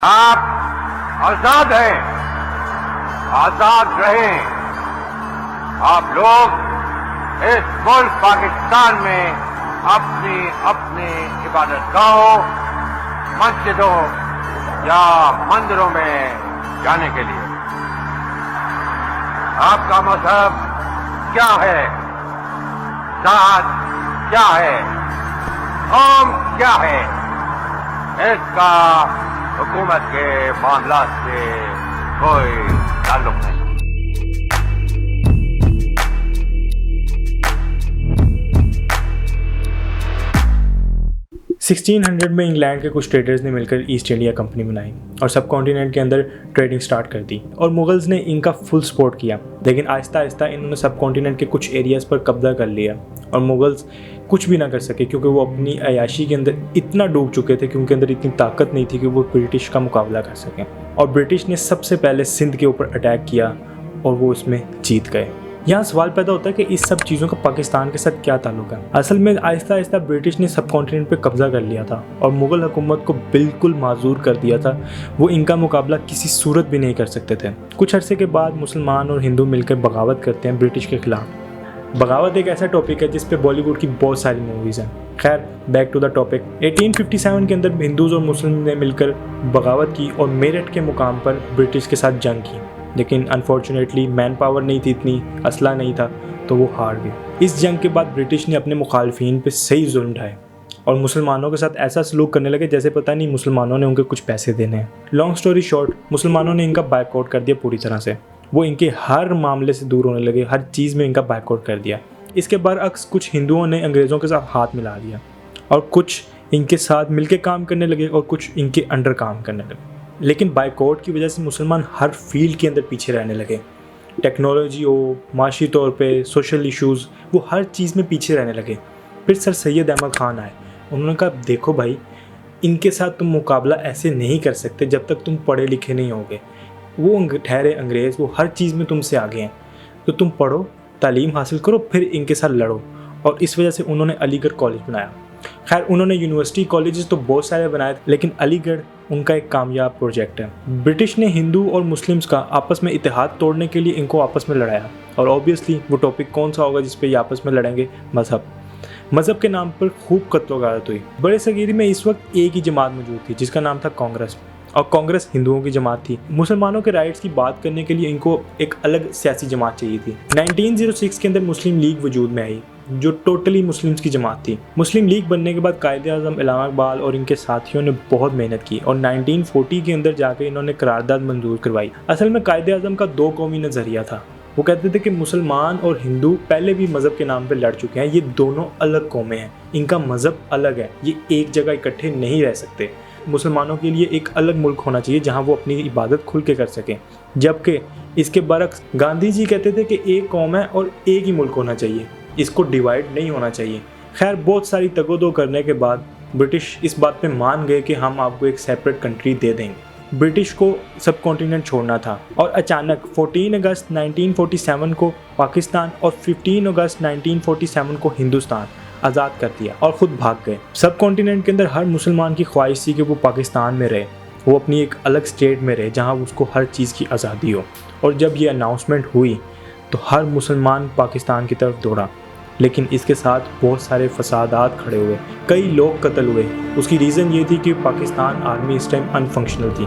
آپ آزاد ہیں، آزاد رہیں۔ آپ لوگ اس ملک پاکستان میں اپنی اپنی عبادت گاہوں، مسجدوں یا مندروں میں جانے کے لیے۔ آپ کا مذہب کیا ہے، ذات کیا ہے، قوم کیا ہے، اس کا حکومت کے معاملات سے کوئی تعلق نہیں۔ 1600 میں انگلینڈ کے کچھ ٹریڈرز نے مل کر ایسٹ انڈیا کمپنی بنائی اور سب کانٹیننٹ کے اندر ٹریڈنگ سٹارٹ کر دی، اور مغلز نے ان کا فل سپورٹ کیا، لیکن آہستہ آہستہ انہوں نے سب کانٹیننٹ کے کچھ ایریاز پر قبضہ کر لیا اور مغلز کچھ بھی نہ کر سکے کیونکہ وہ اپنی عیاشی کے اندر اتنا ڈوب چکے تھے کہ ان کے اندر اتنی طاقت نہیں تھی کہ وہ برٹش کا مقابلہ کر سکیں، اور برٹش نے سب سے پہلے سندھ کے اوپر اٹیک کیا اور وہ اس میں جیت گئے۔ یہاں سوال پیدا ہوتا ہے کہ اس سب چیزوں کا پاکستان کے ساتھ کیا تعلق ہے؟ اصل میں آہستہ آہستہ برٹش نے سب کانٹیننٹ پہ قبضہ کر لیا تھا اور مغل حکومت کو بالکل معذور کر دیا تھا، وہ ان کا مقابلہ کسی صورت بھی نہیں کر سکتے تھے۔ کچھ عرصے کے بعد مسلمان اور ہندو مل کر بغاوت کرتے ہیں برٹش کے خلاف۔ بغاوت ایک ایسا ٹاپک ہے جس پہ بالی ووڈ کی بہت ساری موویز ہیں۔ خیر، بیک ٹو دا ٹاپک۔ 1857 کے اندر ہندوز اور مسلم نے مل کر بغاوت کی اور میرٹھ کے مقام پر برٹش کے ساتھ جنگ کی، لیکن انفارچونیٹلی مین پاور نہیں تھی، اتنی اسلحہ نہیں تھا، تو وہ ہار گئے۔ اس جنگ کے بعد برٹش نے اپنے مخالفین پہ صحیح ظلم ڈھائے اور مسلمانوں کے ساتھ ایسا سلوک کرنے لگے جیسے پتہ نہیں مسلمانوں نے ان کے کچھ پیسے دینے ہیں۔ لانگ سٹوری شارٹ، مسلمانوں نے ان کا بائیک آؤٹ کر دیا پوری طرح سے، وہ ان کے ہر معاملے سے دور ہونے لگے، ہر چیز میں ان کا بائیک آؤٹ کر دیا۔ اس کے برعکس کچھ ہندوؤں نے انگریزوں کے ساتھ ہاتھ ملا لیا اور کچھ ان کے ساتھ مل کے کام کرنے لگے اور کچھ ان کے انڈر کام کرنے لگے، لیکن بائیکاٹ کی وجہ سے مسلمان ہر فیلڈ کے اندر پیچھے رہنے لگے۔ ٹیکنالوجی ہو، معاشی طور پہ، سوشل ایشوز، وہ ہر چیز میں پیچھے رہنے لگے۔ پھر سر سید احمد خان آئے، انہوں نے کہا دیکھو بھائی، ان کے ساتھ تم مقابلہ ایسے نہیں کر سکتے جب تک تم پڑھے لکھے نہیں ہوگے۔ وہ ٹھہرے انگریز، وہ ہر چیز میں تم سے آگے ہیں، تو تم پڑھو، تعلیم حاصل کرو، پھر ان کے ساتھ لڑو۔ اور اس وجہ سے انہوں نے علی گڑھ کالج بنایا۔ خیر، انہوں نے یونیورسٹی کالجز تو بہت سارے بنائے، لیکن علی گڑھ ان کا ایک کامیاب پروجیکٹ ہے۔ برٹش نے ہندو اور مسلمز کا آپس میں اتحاد توڑنے کے لیے ان کو آپس میں لڑایا، اور اوبیسلی وہ ٹاپک کون سا ہوگا جس پہ یہ آپس میں لڑیں گے؟ مذہب کے نام پر خوب قتل و غارت ہوئی۔ بڑے صغیر میں اس وقت ایک ہی جماعت موجود تھی جس کا نام تھا کانگریس، اور کانگریس ہندوؤں کی جماعت تھی۔ مسلمانوں کے رائٹس کی بات کرنے کے لیے ان کو ایک الگ سیاسی جماعت چاہیے تھی۔ 1906 کے اندر مسلم لیگ وجود میں آئی جو ٹوٹلی مسلمز کی جماعت تھی۔ مسلم لیگ بننے کے بعد قائد اعظم علامہ اقبال اور ان کے ساتھیوں نے بہت محنت کی اور 1940 کے اندر جا کے انہوں نے قرارداد منظور کروائی۔ اصل میں قائد اعظم کا دو قومی نظریہ تھا، وہ کہتے تھے کہ مسلمان اور ہندو پہلے بھی مذہب کے نام پہ لڑ چکے ہیں، یہ دونوں الگ قومیں ہیں، ان کا مذہب الگ ہے، یہ ایک جگہ اکٹھے نہیں رہ سکتے۔ مسلمانوں کے لیے ایک الگ ملک ہونا چاہیے جہاں وہ اپنی عبادت کھل کے کر سکیں، جبکہ اس کے برعکس گاندھی جی کہتے تھے کہ ایک قوم ہے اور ایک ہی ملک ہونا چاہیے، اس کو ڈیوائیڈ نہیں ہونا چاہیے۔ خیر، بہت ساری تگ و دو کرنے کے بعد برٹش اس بات پہ مان گئے کہ ہم آپ کو ایک سیپریٹ کنٹری دے دیں گے۔ برٹش کو سب کانٹیننٹ چھوڑنا تھا، اور اچانک 14 اگست 1947 کو پاکستان اور 15 اگست 1947 کو ہندوستان آزاد کر دیا اور خود بھاگ گئے۔ سب کانٹیننٹ کے اندر ہر مسلمان کی خواہش تھی کہ وہ پاکستان میں رہے، وہ اپنی ایک الگ اسٹیٹ میں رہے جہاں اس کو ہر چیز کی آزادی ہو، اور جب یہ اناؤنسمنٹ ہوئی تو ہر مسلمان پاکستان کی طرف دوڑا، لیکن اس کے ساتھ بہت سارے فسادات کھڑے ہوئے، کئی لوگ قتل ہوئے۔ اس کی ریزن یہ تھی کہ پاکستان آرمی اس ٹائم ان فنکشنل تھی،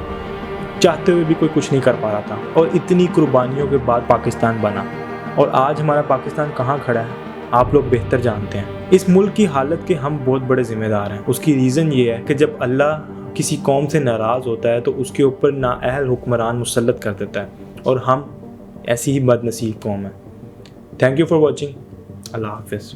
چاہتے ہوئے بھی کوئی کچھ نہیں کر پا رہا تھا، اور اتنی قربانیوں کے بعد پاکستان بنا، اور آج ہمارا پاکستان کہاں کھڑا ہے آپ لوگ بہتر جانتے ہیں۔ اس ملک کی حالت کے ہم بہت بڑے ذمہ دار ہیں۔ اس کی ریزن یہ ہے کہ جب اللہ کسی قوم سے ناراض ہوتا ہے تو اس کے اوپر نااہل حکمران مسلط کر دیتا ہے، اور ہم ایسی ہی بد نصیب قوم ہیں۔ تھینک یو فار واچنگ، اللہ حافظ۔